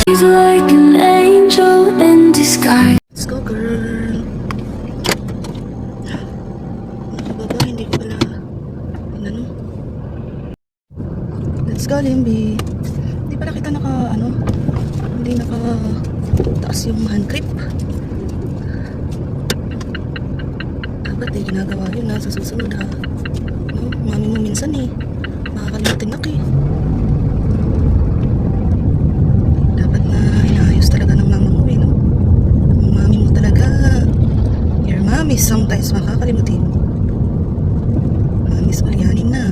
She's like an angel in disguise. Let's go, girl. Nakababa, hindi ko pala. Ano? Let's go, Limby. Hindi pala kita hindi taas yung hand grip. Dapat ginagawa yun sa susunod ha. No? Mami mo minsan makakalimutin ako Dapat na inaayos talaga ng mama mo no? Ang mami mo talaga. Your mommy sometimes makakalimutin. Mami's ulyanin na.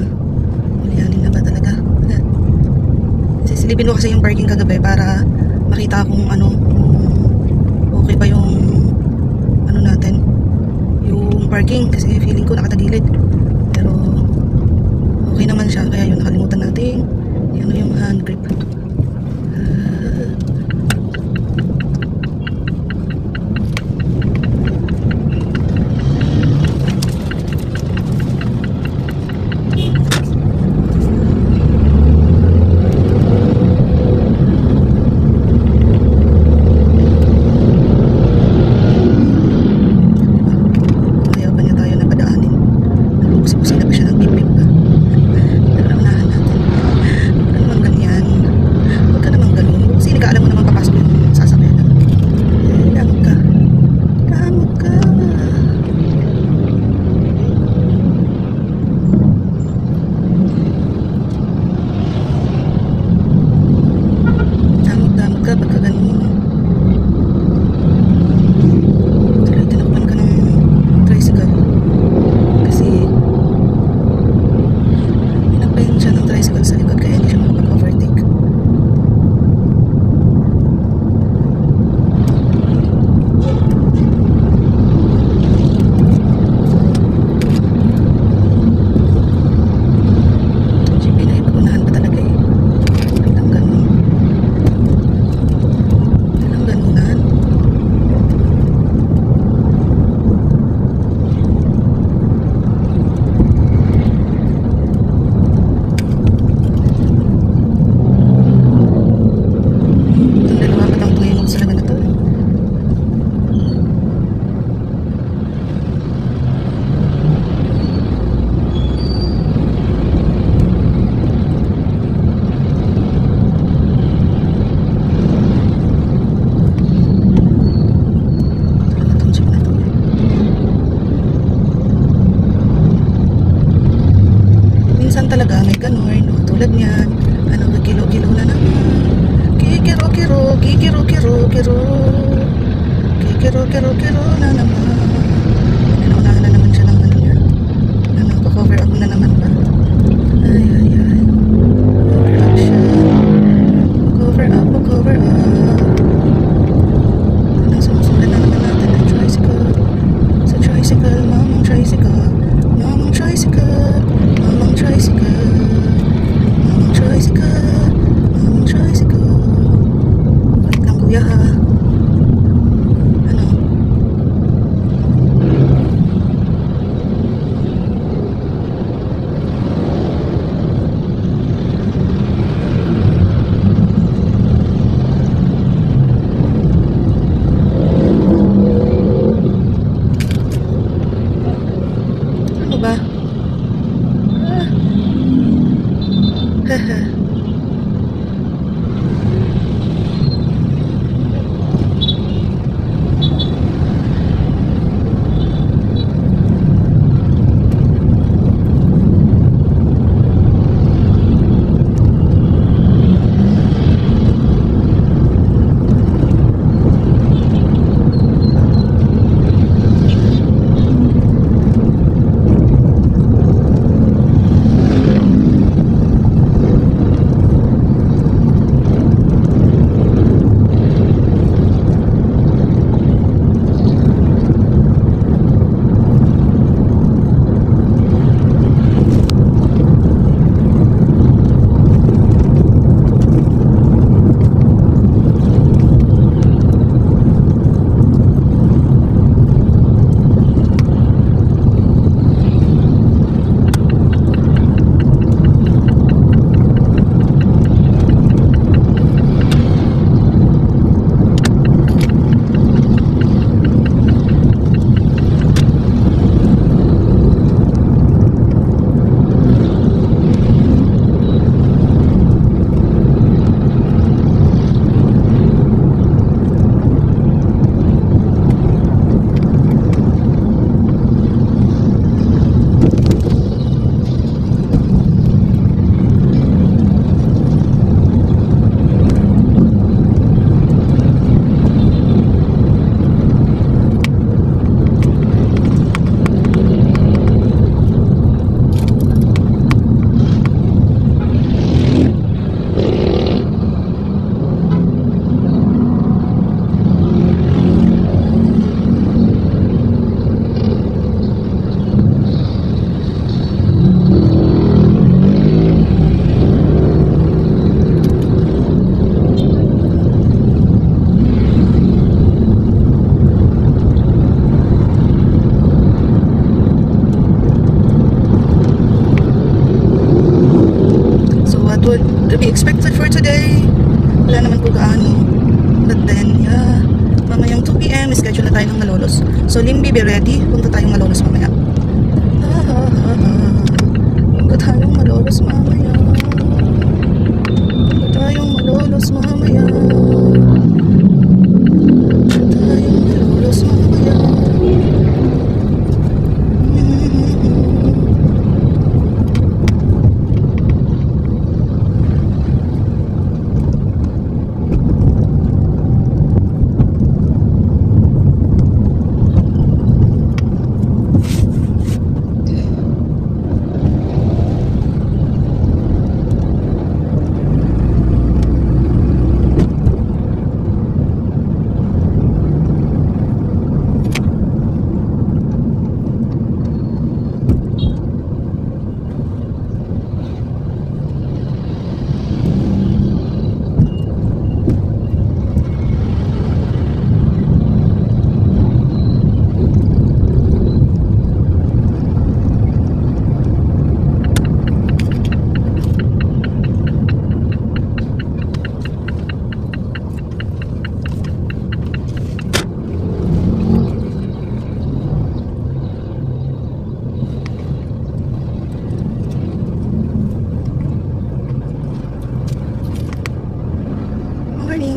Ulyanin na ba talaga? Sisilipin ko kasi yung parking kagabi para makita kung okay pa yung natin yung parking kasi feeling ko nakatagilid pero okay naman siya kaya yun nakalimutan natin yung hand grip. Talaga may ganun tulad niyan kilo-kilo na naman kikiro-kiro na naman inuunahan na naman siya ng niya pa-cover up na naman ba ay cover up siya cover up sumusundan na naman natin ang tricycle mamang tricycle wait lang kuya ha to be expected for today. Wala naman po gaano. But then, yeah. Mamayang 2 p.m. schedule na tayo ng Malolos. So, Limbi, be ready. Punta tayong Malolos mamaya. Punta tayong Malolos mamaya. Punta tayong Malolos mamaya. Punta tayong Malolos mamaya.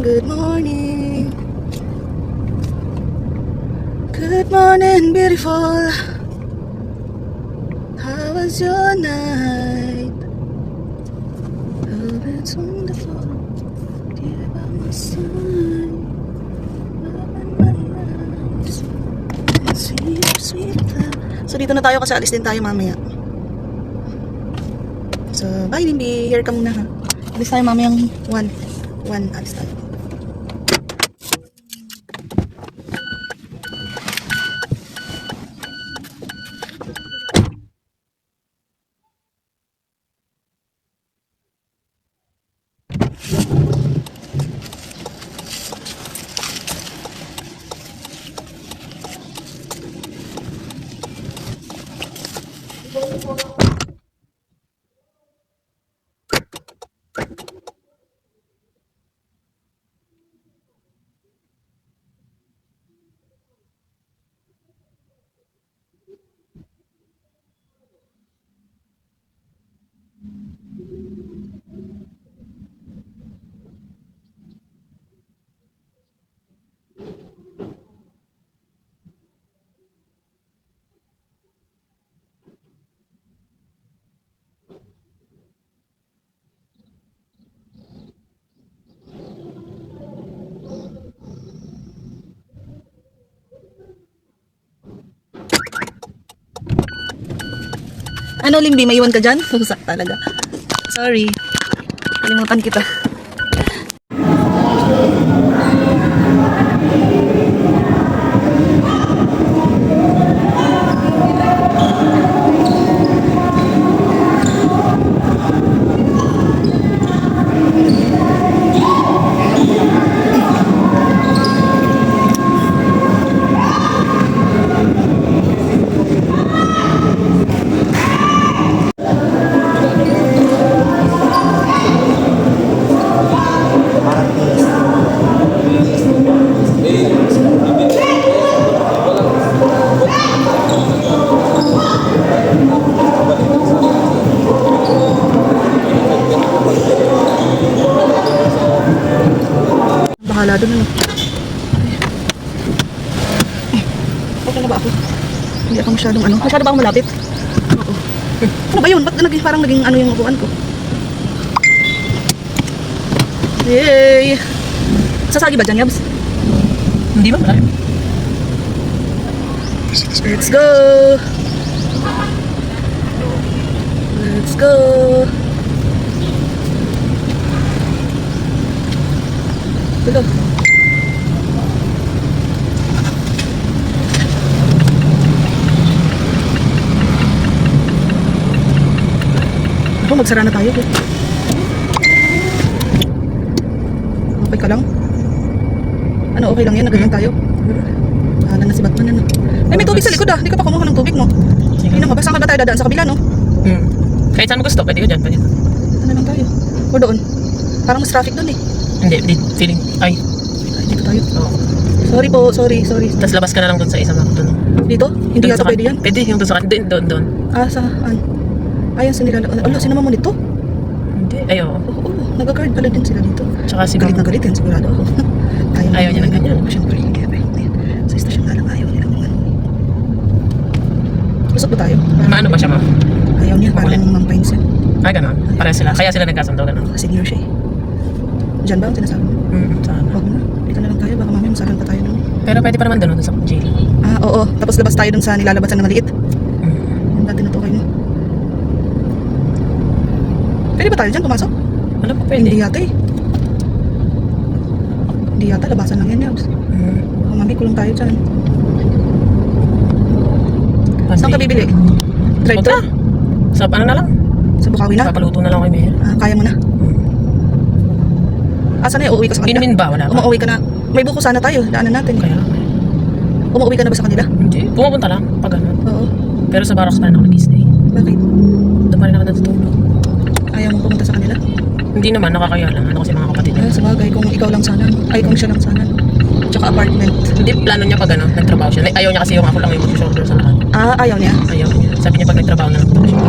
Good morning. Good morning, beautiful. How was your night? Oh, it's wonderful. Dear by my side. Open my eyes. Sweet, sweet love. So, dito na tayo kasi alis din tayo mamaya. So, bye, Limbi. Here ka muna, ha. Alis tayo mamayang 1. Alis tayo. Ano, Limbi, may iwan ka dyan? Husak talaga. Sorry. Kalimutan kita. Bahala doon, ano. Okay na ba ako? Hindi ako masyadong ano. Masyado ba ako malapit? Oo. Ano ba yun? Ba't parang naging ano yung upuan ko? Yay! Sasagi ba dyan, Yabs? Hindi ba? Malalim. Let's go! Let's go! Tulo. Ako, magsara na tayo. Okay ka lang? Ano, okay lang yan? Nagalang tayo? Bahala na si Batman yan. Ay, may tubig sa likod ah. Hindi ka pa kumuha ng tubig mo. Hindi na, mabasa ka ba tayo dadaan sa kabila, no? Kahit saan mo gusto, pwede ko dyan. Pwede. Dito na lang tayo. O doon. Parang mas traffic doon eh. Hindi, feeling, ay, Ay, dito tayo. oo. Sorry po, sorry. Tapos labas ka na lang dun sa isang doon. Dito? Hindi yata pwede yan. Pwede, yung doon sa doon. Ah, saan? Ayun, sa nila. Alo, sinama mo nito? Hindi, ay, oo. Oo, nag-guard pala din sila dito. Tsaka si Galit na galit yan, sigurado ako. Ayaw niya ng ganyan. Siyempre, hindi. Ayan. Sa istasyon nga lang, ayaw nilang ano. Usap ba tayo? Maano ba siya, ma'am? Ayaw niya, Makulit. parang mampines yan. Ay, gano'n. Pareha sila. Kaya sila nagkasundo, gano'n. Senior siya eh. Diyan ba ang sinasabi mo? Sana. Huwag na. Dito na lang tayo, baka mamaya masalan pa tayo doon. Pero pwede pa naman doon sa jail. Ah, oo. Tapos labas tayo doon sa nilalabasan na maliit. Yung dati natukoy mo. Pwede ba tayo dyan pumasok? Wala pa Hindi pwede. yata eh. Hindi yata, labasan lang yan, Yabs. Baka mami, kulong tayo dyan. Saan ka bibili? Drive Punta. Sa ano na lang? Sa Bukawi na? Papaluto na lang kay Mayor. Ah, kaya mo na? Asa na uuwi ka sa kanila? Inumin ba? Wala pa. Umuwi ka na. May buko sana tayo, daanan natin. Kaya, Umuwi ka na ba sa kanila? hindi. Pumupunta lang. Pag ano. Oo. Pero sa barracks pa rin ako nag-stay. Bakit? Doon pa rin ako natutulog. Ayaw mo pumunta sa kanila? Hindi naman, nakakaya lang. Ano kasi mga kapatid niya. Ah, sa bagay, kung ikaw lang sana. Ay, kung siya lang sana. Tsaka apartment. Hindi, plano niya pag ano, nagtrabaho siya. Ayaw niya kasi yung ako lang yung mag-shoulder sa lahat. Ah, ayaw niya. Ayaw niya. Sabi niya pag nagtrabaho na lang po siya.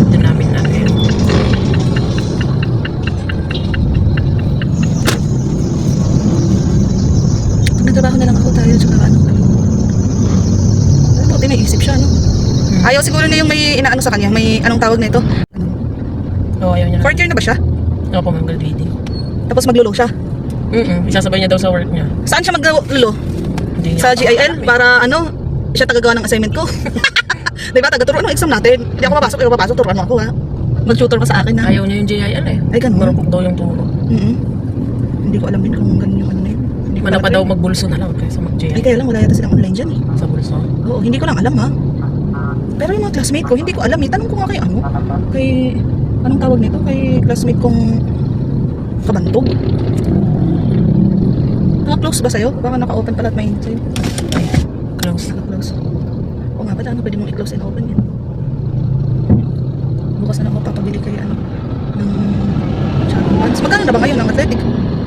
Doon namin ano yun. Nagtrabaho na lang ako tayo, tsaka ano. Buti may isip siya, no? Ayaw siguro na yung may inaano sa kanya. May anong tawag na ito? Oo, ayaw niya. Fourth year na ba siya? Ako po, mag-graduating. Tapos maglulo siya. Isasabay niya daw sa work niya. Saan siya maglulo? Hindi niya Sa pa GIL? alam eh. Para ano? Siya tagagawa ng assignment ko. Diba? Taga-turuan ng exam natin. Hindi ako papasok, ikaw papasok, turuan mo ako ha. Mag-tutor ka sa akin ha. Ayaw niya yung JIL eh. Ay, ganun. Marupok daw yung turo. Hindi ko alam din kung ganun yung ano na yun. Hindi ko Mana pa alam daw yun. magbulso na lang kaysa Ay, mag-JIL kaya lang, wala yata silang online dyan eh. sa bulso. Oo, hindi ko lang alam ha. Pero yung mga classmate ko, hindi ko alam eh. Tanong ko nga kay ano. Kay, anong tawag nito? Kay classmate kong kabantog. Naka-close ba sa'yo? Baka naka-open pala at may sa'yo. Ay, close. Naka-close. O nga pala, ano pwede mong i-close and open yan? Bukas na lang ako papabili kay ano ng shopping pants. Magkano na ba ngayon ang athletic?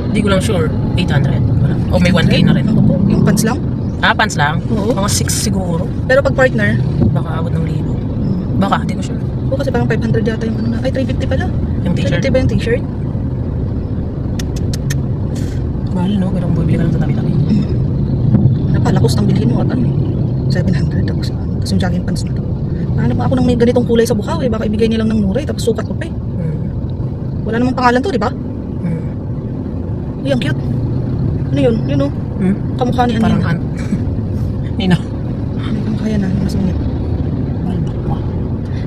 Hindi ko lang sure. 800. Wala. O may 1K na rin. Ano po? Yung pants lang? Pants lang? Oo. Mga 6 siguro. Pero pag partner, Baka abot ng 1,000. Baka, hindi ko sure. o kasi parang 500 yata yung ano na. Ay, 350 pala. Yung t-shirt. 350 ba yung t-shirt? Mahal no? Pero kung bibili ka lang sa tabi-tabi. Napalakos ang bilhin mo at ano eh. 700 tapos ano. Tapos yung jogging pants na to. Nahanap ako ng may ganitong kulay sa Bukawi. Baka ibigay nilang ng mura eh. Tapos sukat ko pa eh. Wala namang pangalan to, di ba? Uy, ang cute. Ano yun? Yun o. Kamukha ni Parang Anina. Nino. Ay, kamukha yan ah. Masungit.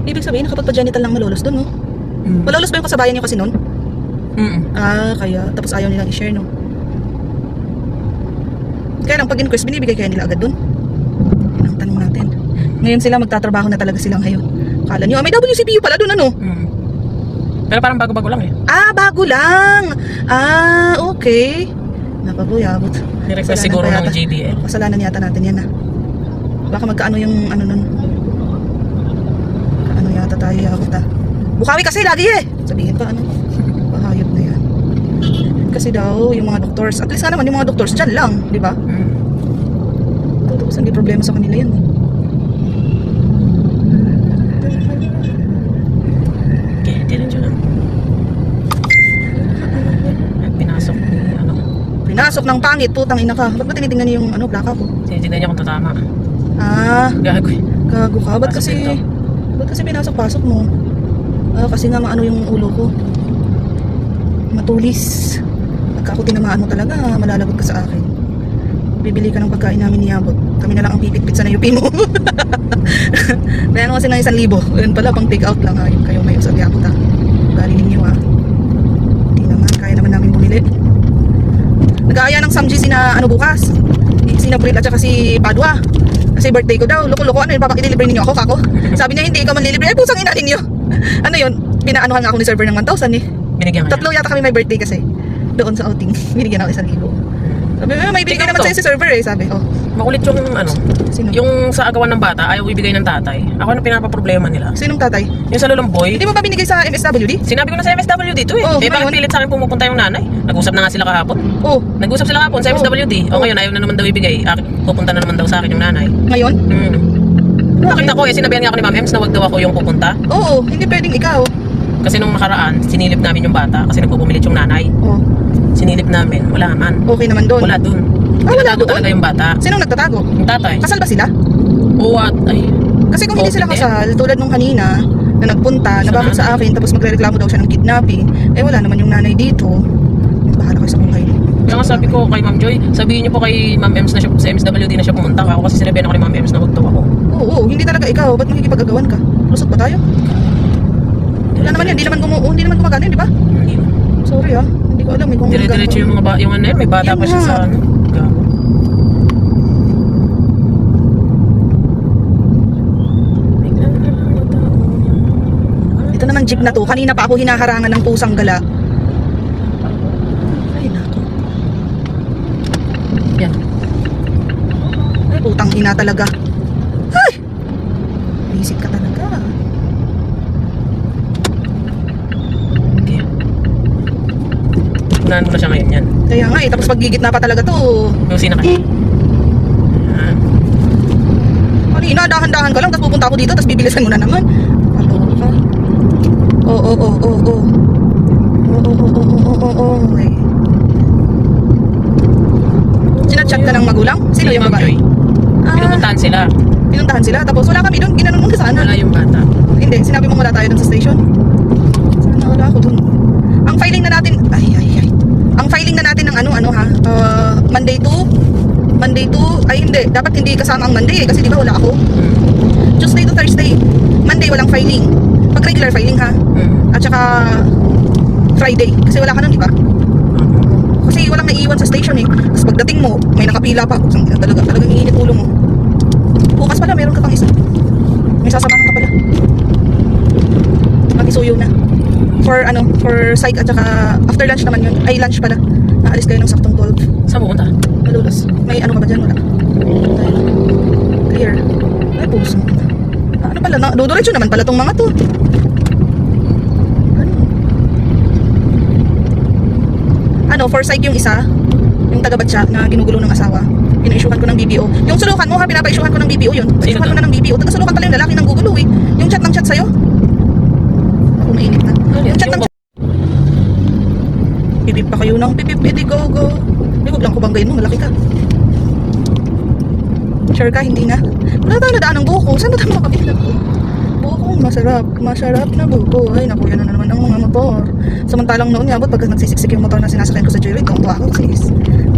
Ibig sabihin, nakapagpa-genital lang malolos dun, no? Malolos ba yung kasabayan niyo kasi nun? Ah, kaya. Tapos ayaw nilang i-share, no? Kaya lang, pag in-quest, binibigay kaya nila agad dun? Yan ang tanong natin. Ngayon sila, magtatrabaho na talaga silang ngayon. Kala niyo, may WCPU pala dun, ano? Pero parang bago-bago lang eh. Ah, bago lang! Ah, okay. Napabuyabot. Ni-request siguro ng JBL. Kasalanan yata natin yan, ah. Baka magkaano yung ano nun. Ano yata tayo yabot, ah. Bukawi kasi lagi eh! Sabihin pa, ano. Pahayop na yan. Kasi daw, yung mga doctors, at least nga naman yung mga doctors, dyan lang, di ba? Tapos hindi problema sa kanila yan, eh. Okay, diretso lang. Pinasok ni ano. Pinasok ng pangit, putang ina ka. Ba't ba tinitingnan niyo yung ano, plaka ko? Tinitignan niya kung tatama. Ah, Gago eh. gago ka. Ba't Pasok kasi, dito. ba't kasi pinasok-pasok mo? Ah, kasi nga maano yung ulo ko. Matulis. Pagka ako tinamaan mo talaga, malalagot ka sa akin. Bibili ka ng pagkain namin ni Yabot. Kami na lang ang pipit-pit sa nayupi mo. Bayan mo kasi ng 1,000. Yun pala, pang take out lang ha. Yung kayo ngayon sa Yabot ha. Bali ninyo ha. Hindi naman, kaya naman namin bumili. Nag-aaya ng Samji sina ano bukas. Sina Bril at saka si Padua. Kasi birthday ko daw. Loko-loko, ano yun? Ililibre ninyo ako, kako? Sabi niya, hindi ikaw man lilibre. Ay, pusang ina ninyo. Ano yun? Pinaanuhan nga ako ni server ng 1,000 eh. Binigyan ka niya. Tatlo yata kami may birthday kasi. Doon sa outing. Binigyan ako 1,000. Sabi, may bigay Tingnan naman mo to. sa'yo si server eh, sabi. Oh, Makulit yung ano, sino? yung sa agawan ng bata, ayaw ibigay ng tatay. Ako na pinapaproblema nila. Sinong tatay? Yung sa Lulumboy, Hindi mo ba binigay sa MSWD? sinabi ko na sa MSW dito eh. Oh, bakit ngayon? pilit sa akin pumupunta yung nanay? Nag-usap na nga sila kahapon. Oh, Nag-usap sila kahapon sa MSWD. O ngayon, ayaw na naman daw ibigay. Pupunta na naman daw sa akin yung nanay. ngayon? Nakita ko eh, sinabihan nga ako ni Ma'am Ems na wag daw ako yung pupunta. Oo, hindi pwedeng ikaw. Kasi nung nakaraan, sinilip namin yung bata kasi nagpupumilit yung nanay. Oh, Sinilip namin, wala man. okay naman doon. Wala dun. Wala Tinatago doon? talaga yung bata. Sinong nagtatago? Yung tatay. Kasal ba sila? Oo at ay. Kasi kung hindi Oo, sila hindi. kasal, tulad nung kanina, na nagpunta, nabakot sa akin, tapos magre-reklamo daw siya ng kidnapping, eh wala naman yung nanay dito. Bahala kayo sa buhay niyo. Kaya nga sabi ko kay Ma'am Joy, sabihin niyo po kay Ma'am Ems na siya, sa MSWD na siya pumunta ako kasi sinabihan ako ni Ma'am Ems na wag daw ako. Oo, hindi talaga ikaw. Ba't makikipag-agawan ka? Lusot ba tayo? Wala naman yan, hindi naman gumagana yun, di ba? Hindi. Sorry ah, hindi ko alam eh kung Dire-diretso yung mga yung ano may bata Yun pa siya nga. sa ano. Gago. Bigla na lang matao. Ito naman jeep na to, kanina pa ako hinaharangan ng pusang gala. Ay nako, Yan. ay putang ina talaga. Ay! Visit ka talaga. Okay. Unahan mo na siya ngayon yan. Kaya nga eh, tapos paggigit na pa talaga to. Lucy na kayo. Yan. Kanina, dahan-dahan ka lang, tapos pupunta ako dito, tapos bibilisan mo na naman. Pato ka. Oo, oo, oo, oo. Oo, oo, oo, oo, oo, oo. Ay. Sinachat ka ng magulang? Sino Si yung Ma'am babae? Joy. Pinupuntahan sila. Pinuntahan sila, tapos wala kami doon, ginanon mo ka sana. Wala yung bata. Hindi, sinabi mo wala tayo doon sa station. Sana wala ako doon. Ang filing na natin, ay. Ang filing na natin ng ano ha, Monday to, ay hindi, dapat hindi kasama ang Monday eh, kasi di ba wala ako. Tuesday to Thursday, Monday walang filing. Pag regular filing ha, at saka Friday, kasi wala ka nun di ba? Kasi walang naiiwan sa station eh. Tapos pagdating mo, may nakapila pa. Talagang iinit ulo mo. Bukas pala, meron ka pang isa. May sasamahan ka pala. Mag-isuyo na. For psych at saka after lunch naman yun. Ay, lunch pala. Naalis kayo ng saktong 12. Saan pupunta? Malulas. May ano ka ba dyan? Wala. Clear. Ay, puso. Ano pala? Duduretso naman pala tong mga to. Ano, for psych yung isa, yung taga-batsa na ginugulo ng asawa. Pina-issuehan ko ng BPO. Yung sulukan mo ha, pinapa-issuehan ko ng BPO yun. Pa-issuehan ko na ng BPO. Taga-sulukan pala yung lalaki ng gugulo eh. Yung chat ng chat sa'yo. Ako mainit na. Yung chat ng chat. Pipip pa kayo ng pipip, pwede go. Hindi, huwag lang ko banggayin mo, malaki ka. Sure ka, hindi na. Wala tayo nadaan ng buko. Saan ba tayo makakabit na buko? Buko, masarap na buko. Ay, naku, yan na naman ang mga motor. Samantalang noon nga, pagka nagsisiksik yung motor na sinasakyan ko sa joyride, tungtuwa ako kasi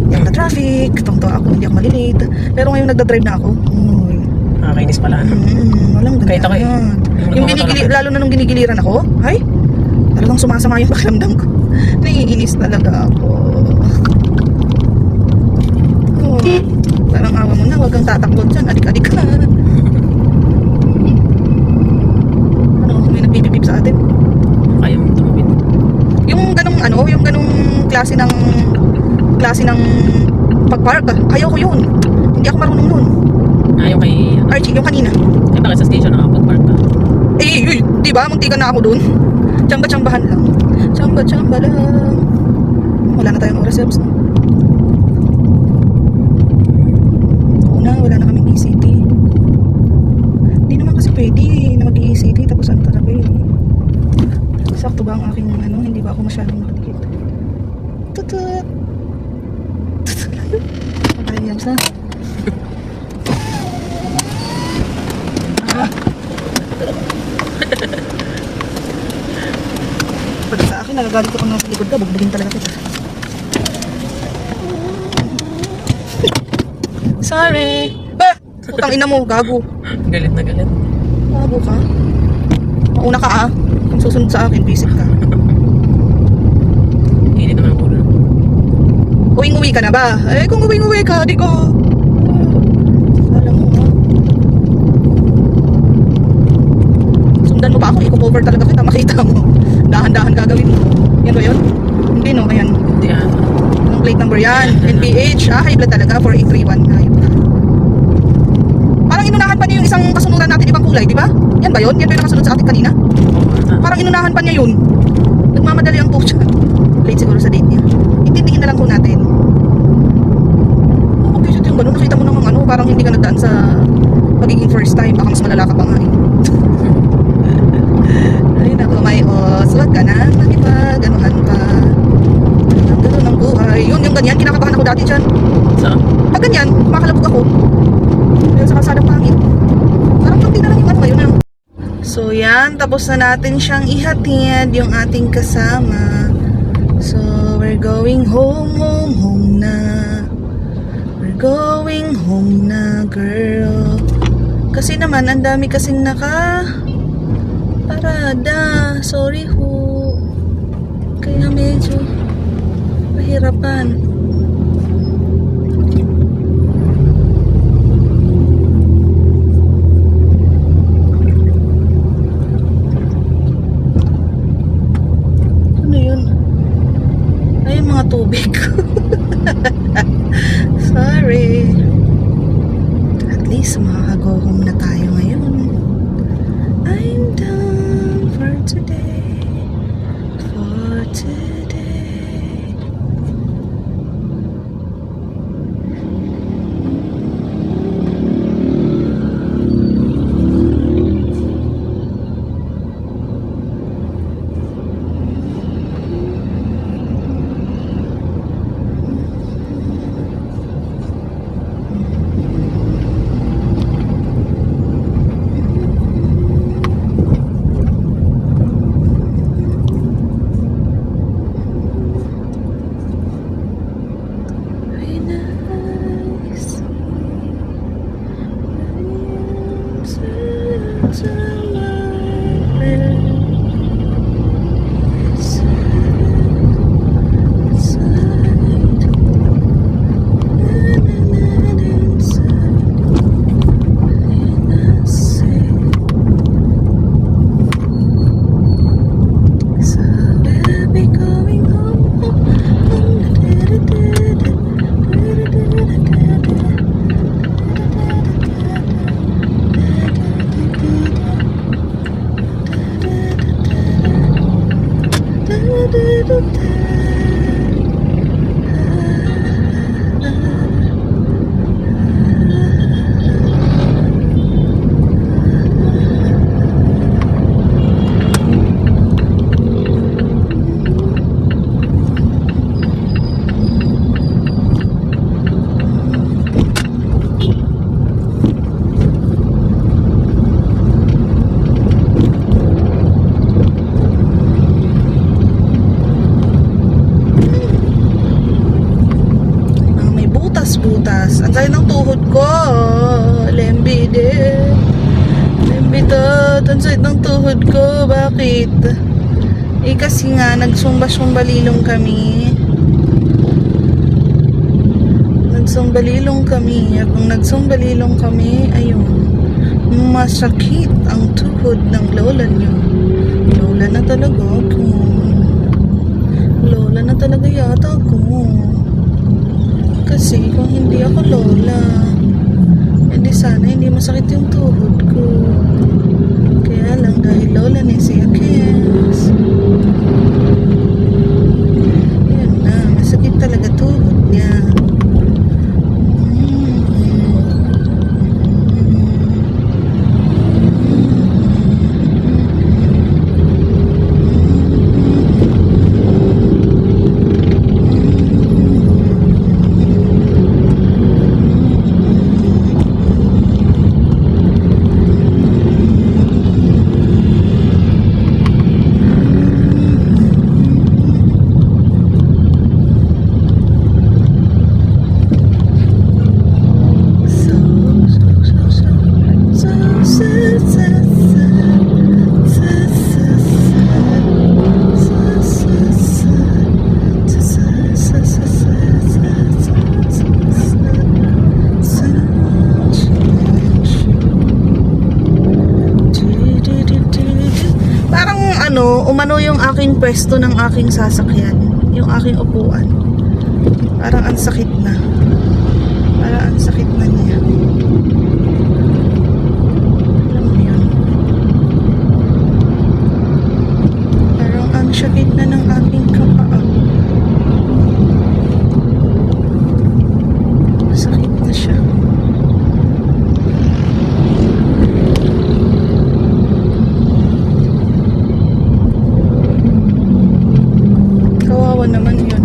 yung na traffic, tungtuwa ako, hindi ako malilate. Pero ngayon nagdadrive na ako. Uy. Nakakainis pala. Walang ganda. Kahit ako eh. Yung lalo na nung ginigiliran ako, ay, talagang sumasama yung pakiramdam ko. Naiinis talaga ako. Oh, parang awa mo na, wag kang tatakbo dyan. Adik-adik ka. Ano, may nagpipipip sa atin. Kaya mo tumawid. Yung ganung klase ng pag-park, kaya ko yun. Hindi ako marunong nun. Yung kay... Archie, yung kanina. Eh bakit sa station nakapag-park ka? Eh, di ba? Muntikan na ako dun. Tsamba-tsambahan lang. Tsamba-tsamba lang. Wala na tayong oras, Sebs. Wala na kaming ECT. Hindi naman kasi pwede na mag-ECT tapos ano talaga eh. Sakto ba ang aking hindi ba ako masyadong nakadikit? Tutut! Pagkain yams na. Pag sa akin, nagagalit ko kung nasa likod ka, bugbugin talaga kita. Sorry! Bah! Putang ina mo, gago. Galit na galit. Gago ka. Mauna ka ah. Kung susunod sa akin, visit ka. Init naman ang ulo. Uwing-uwi ka na ba? Eh, kung uwing-uwi ka, di ko. Alam mo ha. Sundan mo pa ako, i-cover talaga kita, makita mo. Dahan-dahan gagawin mo. Yan ba yun? Hindi no, ayan. Hindi ata. Anong plate number yan. NPH, high blood talaga, 4831. Ayun na. Parang inunahan pa niya yung isang kasunuran natin ibang kulay, di ba? Yan ba yun? Yan ba yung nakasunod sa atin kanina? Parang inunahan pa niya yun. Nagmamadali ang pucha. Late siguro sa date niya. Intindihin na lang po natin. Oh, okay, yung gano'n. Nakita mo namang ano, parang hindi ka nagdaan sa pagiging first time. Baka mas malala ka pa nga eh. Ay naku, may os. Huwag ka na. Magipag-anuhan pa. Ang gano'n ang buhay. Yun, yung ganyan. Kinakabahan ako dati dyan. So, Pag ganyan, makalabog ako. Dahil sa kalsadang pangit. Parang kunti na lang yung ano ngayon na. So yan, tapos na natin siyang ihatid yung ating kasama. So we're going home, home, home na. We're going home na, girl. Kasi naman, ang dami kasing parada. Sorry ho. Kaya medyo mahirapan. Tubig. Sorry. At least makaka-go home na tayo ngayon. I'm done for today. For today. butas. Ang sakit ng tuhod ko. Lembi din. Lembi to. Ang sakit ng tuhod ko. Bakit? Eh kasi nga, nagsumba-sumbalilong kami. Nagsumbalilong kami. At kung nagsumbalilong kami, ayun. Masakit ang tuhod ng lola nyo. Lola na talaga ako. Lola na talaga yata ako. Kasi kung hindi ako lola, hindi sana hindi masakit yung tuhod ko. Kaya lang dahil lola ni si Akes. Yan na, masakit talaga tuhod niya. Umano yung aking pwesto ng aking sasakyan, yung aking upuan. Parang ang sakit na. Parang ang sakit na niya. Alam mo yun? Parang ang sakit na ng aking kapaa. Sakit na siya. Kawawa naman yun.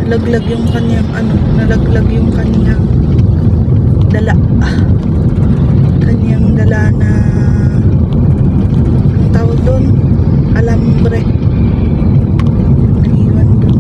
Nalaglag yung kanyang nalaglag yung kanyang dala. Kanyang dala na ang tawag doon? Alambre. Naiwan doon.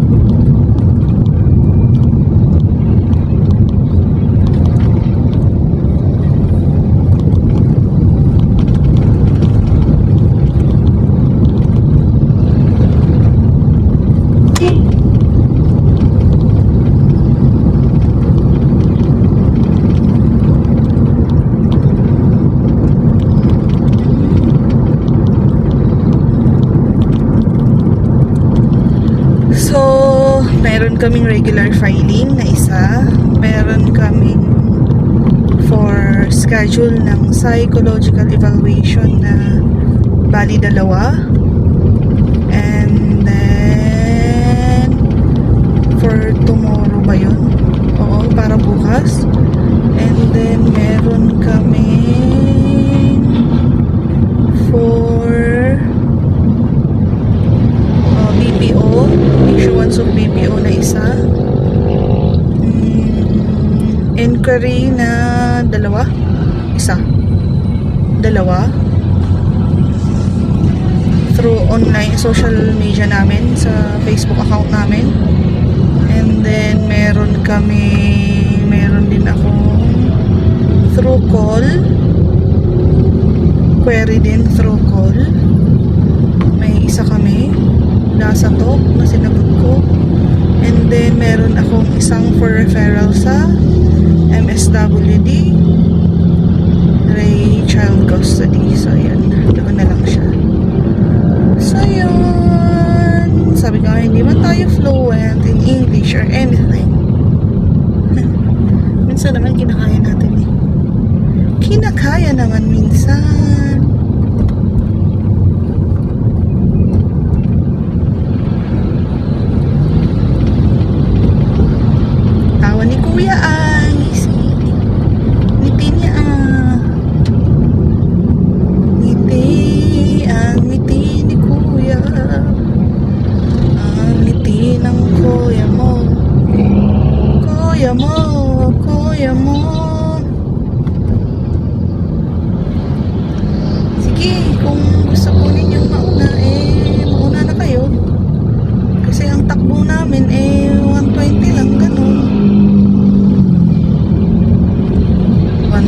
So, meron kaming regular filing na isa. Meron kaming for schedule ng psychological evaluation na bali 2. And then, for tomorrow ba yun? Oo, para bukas. And then, meron kaming for BPO, issuance of BPO na isa. Inquiry na 2. Isa. 2. Through online social media namin, sa Facebook account namin. And then meron din akong through call. Query din through call. May isa kami nasa talk na sinagot ko. And then meron akong isang for referral sa MSWD Ray Child Custody. So yan, doon na lang siya. So yun, sabi ko hindi man tayo fluent in English or anything. Minsan naman kinakaya natin eh. Kinakaya naman minsan. Kuya ngiti niya ngiti ni kuya, ang ngiti ng kuya mo, sige, kung gusto ko ninyong mauna mauna na kayo kasi ang takbo namin 120 lang, ganun.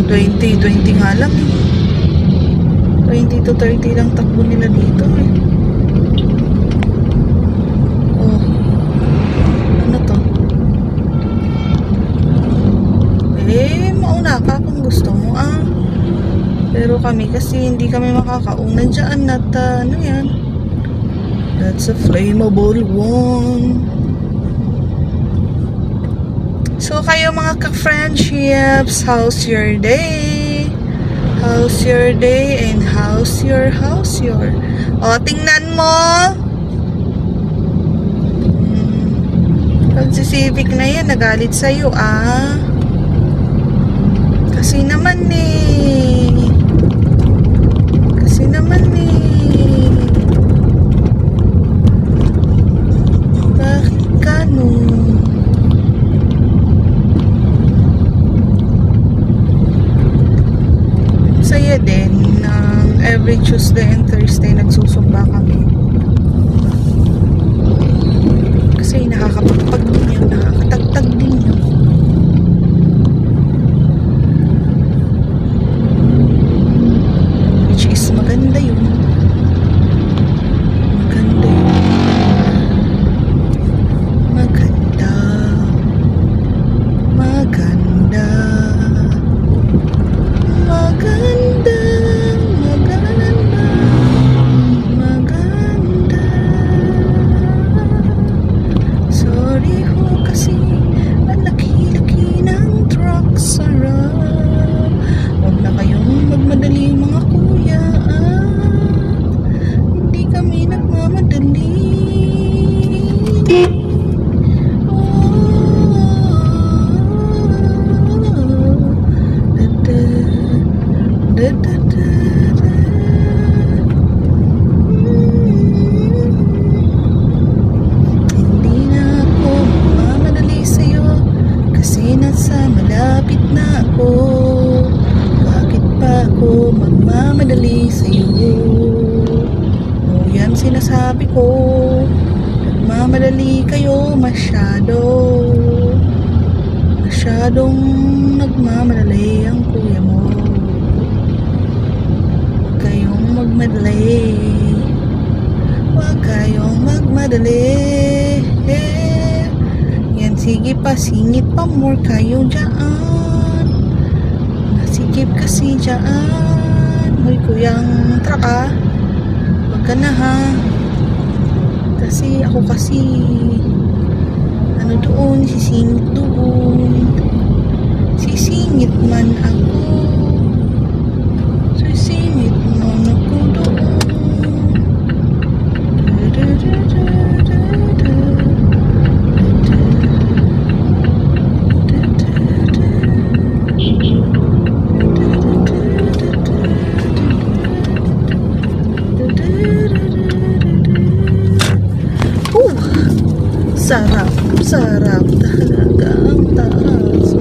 20 nga lang 20 to 30 lang takbo nila dito Oh, ano to? Mauna ka kung gusto mo pero kami kasi hindi kami makakauna dyan at ano yan, that's a flammable one. So kayo mga ka-friendships, how's your day? How's your day and how's your tingnan mo. Pag si Civic na yan, nagalit sa'yo Kasi naman bakit ganun? Saya din every Tuesday and Thursday nagsusumba kami kasi nakakapagpag din yun, nakakatagtag din yun. Which is maganda yun. Maganda Hindi na ako magmamadali sa'yo kasi nasa malapit na ako. Bakit pa ako magmamadali sa'yo? O yan sinasabi ko, nagmamadali kayo masyado. Masyadong nagmamadali ang kuya mo. Huwag kayong magmadali. Huwag kayong magmadali. Yan, sige pa, singit pa more kayo dyan. Masikip kasi dyan. Hoy, kuyang traka. Huwag ka na ha. Kasi ako kasi ano doon, sisingit doon. Sisingit man ako. Sisingit man ako doon. Sarap, sarap talaga ang taas.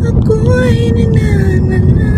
Ako ay nananana.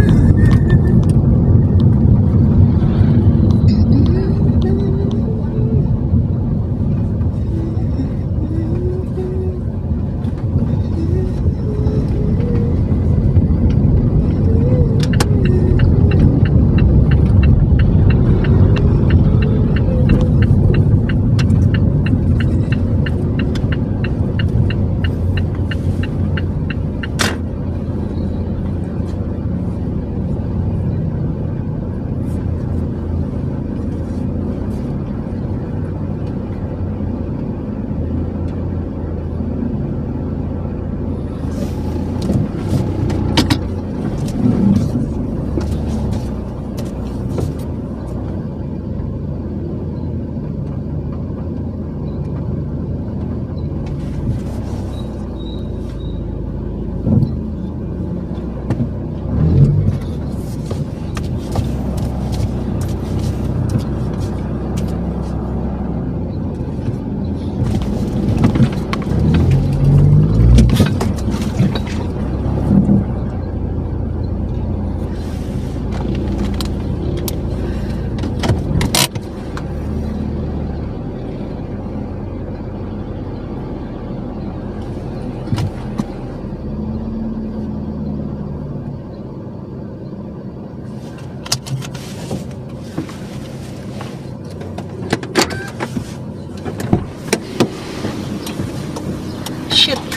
Shit.